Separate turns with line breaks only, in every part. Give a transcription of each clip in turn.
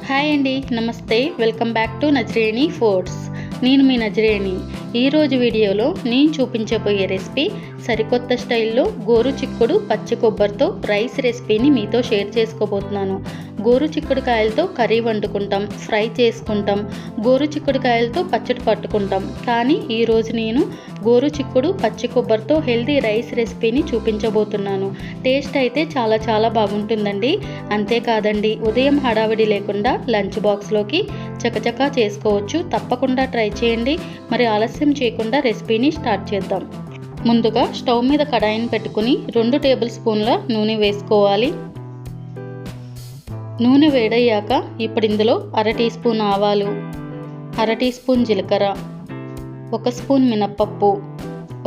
Hi అండి, నమస్తే. Welcome back to Nazareni foods. నేను మీ నజరేని. ఈరోజు వీడియోలో నేను చూపించబోయే రెసిపీ సరికొత్త స్టైల్లో గోరు చిక్కుడు పచ్చి కొబ్బరితో రైస్ రెసిపీని మీతో షేర్ చేసుకోబోతున్నాను. గోరు చిక్కుడుకాయలతో కర్రీ వండుకుంటాం, ఫ్రై చేసుకుంటాం, గోరు చిక్కుడుకాయలతో పచ్చడి పట్టుకుంటాం. కానీ ఈరోజు నేను గోరు చిక్కుడు పచ్చి కొబ్బరితో హెల్దీ రైస్ రెసిపీని చూపించబోతున్నాను. టేస్ట్ అయితే చాలా బాగుంటుందండి. అంతేకాదండి, ఉదయం హడావిడి లేకుండా లంచ్ బాక్స్లోకి చకచకా చేసుకోవచ్చు. తప్పకుండా ట్రై చేయండి. మరి ఆలస్యం చేయకుండా రెసిపీని స్టార్ట్ చేద్దాం. ముందుగా స్టవ్ మీద కడాయిని పెట్టుకుని 2 టేబుల్ స్పూన్ల నూనె వేసుకోవాలి. నూనె వేడయ్యాక ఇప్పుడు ఇందులో 1/2 టీ స్పూన్ ఆవాలు, 1/2 టీ స్పూన్ జీలకర్ర, 1 స్పూన్ మినప్పప్పు,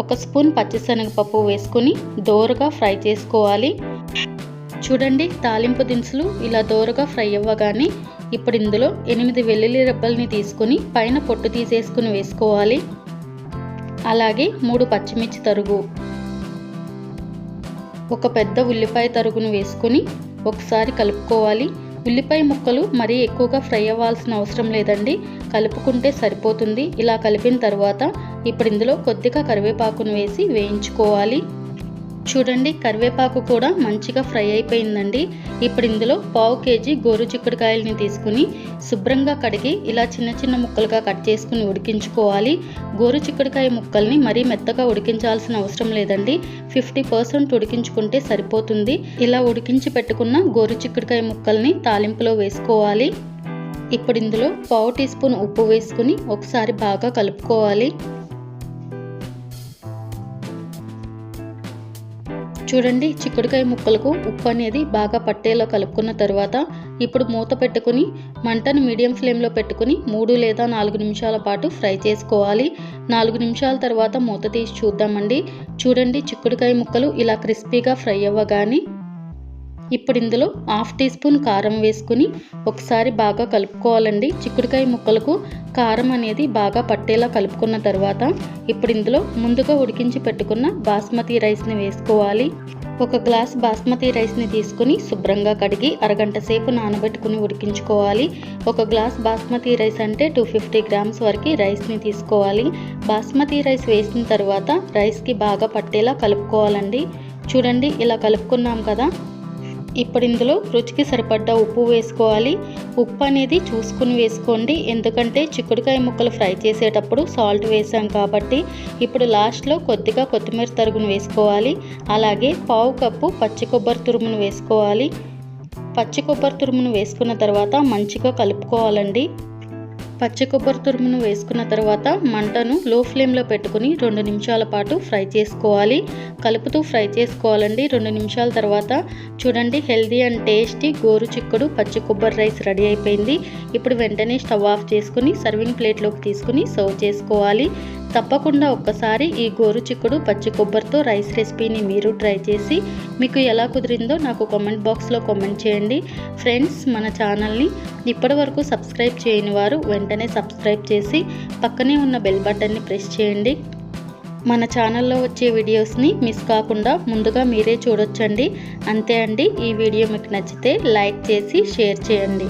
1 స్పూన్ పచ్చిశనగపప్పు వేసుకుని దోరగా ఫ్రై చేసుకోవాలి. చూడండి, తాలింపు దినుసులు ఇలా దోరగా ఫ్రై అవ్వగానే ఇప్పుడు ఇందులో 8 వెల్లుల్లి రెబ్బల్ని తీసుకుని పైన పొట్టు తీసేసుకుని వేసుకోవాలి. అలాగే 3 పచ్చిమిర్చి తరుగు, 1 పెద్ద ఉల్లిపాయ తరుగును వేసుకుని ఒకసారి కలుపుకోవాలి. ఉల్లిపాయ ముక్కలు మరీ ఎక్కువగా ఫ్రై అవ్వాల్సిన అవసరం లేదండి, కలుపుకుంటే సరిపోతుంది. ఇలా కలిపిన తర్వాత ఇప్పుడు ఇందులో కొద్దిగా కరివేపాకును వేసి వేయించుకోవాలి. చూడండి, కరివేపాకు కూడా మంచిగా ఫ్రై అయిపోయిందండి. ఇప్పుడు ఇందులో 1/2 కేజీ గోరు చిక్కుడుకాయలని తీసుకుని శుభ్రంగా కడిగి ఇలా చిన్న ముక్కలుగా కట్ చేసుకుని ఉడికించుకోవాలి. గోరు చిక్కుడుకాయ ముక్కల్ని మరీ మెత్తగా ఉడికించాల్సిన అవసరం లేదండి, 50% ఉడికించుకుంటే సరిపోతుంది. ఇలా ఉడికించి పెట్టుకున్న గోరు చిక్కుడుకాయ ముక్కల్ని తాలింపులో వేసుకోవాలి. ఇప్పుడు ఇందులో 1/2 టీ స్పూన్ ఉప్పు వేసుకుని ఒకసారి బాగా కలుపుకోవాలి. చూడండి, చిక్కుడుకాయ ముక్కలకు ఉప్పు అనేది బాగా పట్టేలా కలుపుకున్న తర్వాత ఇప్పుడు మూత పెట్టుకుని మంటను మీడియం ఫ్లేమ్లో పెట్టుకుని 3 లేదా 4 నిమిషాల పాటు ఫ్రై చేసుకోవాలి. 4 నిమిషాల తర్వాత మూత తీసి చూద్దామండి. చూడండి, చిక్కుడుకాయ ముక్కలు ఇలా క్రిస్పీగా ఫ్రై అవ్వగానే ఇప్పుడు ఇందులో 1/2 టీ స్పూన్ కారం వేసుకుని ఒకసారి బాగా కలుపుకోవాలండి. చిక్కుడుకాయ ముక్కలకు కారం అనేది బాగా పట్టేలా కలుపుకున్న తర్వాత ఇప్పుడు ఇందులో ముందుగా ఉడికించి పెట్టుకున్న బాస్మతి రైస్ని వేసుకోవాలి. 1 గ్లాస్ బాస్మతి రైస్ని తీసుకుని శుభ్రంగా కడిగి అరగంట సేపు నానబెట్టుకుని ఉడికించుకోవాలి. 1 గ్లాస్ బాస్మతి రైస్ అంటే 250 గ్రామ్స్ వరకు రైస్ని తీసుకోవాలి. బాస్మతి రైస్ వేసిన తర్వాత రైస్కి బాగా పట్టేలా కలుపుకోవాలండి. చూడండి, ఇలా కలుపుకున్నాం కదా. ఇప్పుడు ఇందులో రుచికి సరిపడ్డ ఉప్పు వేసుకోవాలి. ఉప్పు అనేది చూసుకుని వేసుకోండి, ఎందుకంటే చిక్కుడుకాయ ముక్కలు ఫ్రై చేసేటప్పుడు సాల్ట్ వేసాం కాబట్టి. ఇప్పుడు లాస్ట్లో కొద్దిగా కొత్తిమీర తరుగును వేసుకోవాలి. అలాగే 1/2 కప్పు పచ్చి కొబ్బరి తురుమును వేసుకోవాలి. పచ్చి కొబ్బరి తురుమును వేసుకున్న తర్వాత మంచిగా కలుపుకోవాలండి. పచ్చి కొబ్బరి తురుమును వేసుకున్న తర్వాత మంటను లో ఫ్లేమ్లో పెట్టుకుని 2 నిమిషాల పాటు ఫ్రై చేసుకోవాలి. కలుపుతూ ఫ్రై చేసుకోవాలండి. 2 నిమిషాల తర్వాత చూడండి, హెల్దీ అండ్ టేస్టీ గోరు చిక్కుడు పచ్చి కొబ్బరి రైస్ రెడీ అయిపోయింది. ఇప్పుడు వెంటనే స్టవ్ ఆఫ్ చేసుకుని సర్వింగ్ ప్లేట్లోకి తీసుకుని సర్వ్ చేసుకోవాలి. తప్పకుండా ఒక్కసారి ఈ గోరు చిక్కుడు పచ్చి కొబ్బరితో రైస్ రెసిపీని మీరు ట్రై చేసి మీకు ఎలా కుదిరిందో నాకు కామెంట్ బాక్స్లో కామెంట్ చేయండి. ఫ్రెండ్స్, మన ఛానల్ని ఇప్పటివరకు సబ్స్క్రైబ్ చేయని వారు వెంటనే సబ్స్క్రైబ్ చేసి పక్కనే ఉన్న బెల్ బటన్ని ప్రెస్ చేయండి. మన ఛానల్లో వచ్చే వీడియోస్ని మిస్ కాకుండా ముందుగా మీరే చూడొచ్చండి. అంతే అండి, ఈ వీడియో మీకు నచ్చితే లైక్ చేసి షేర్ చేయండి.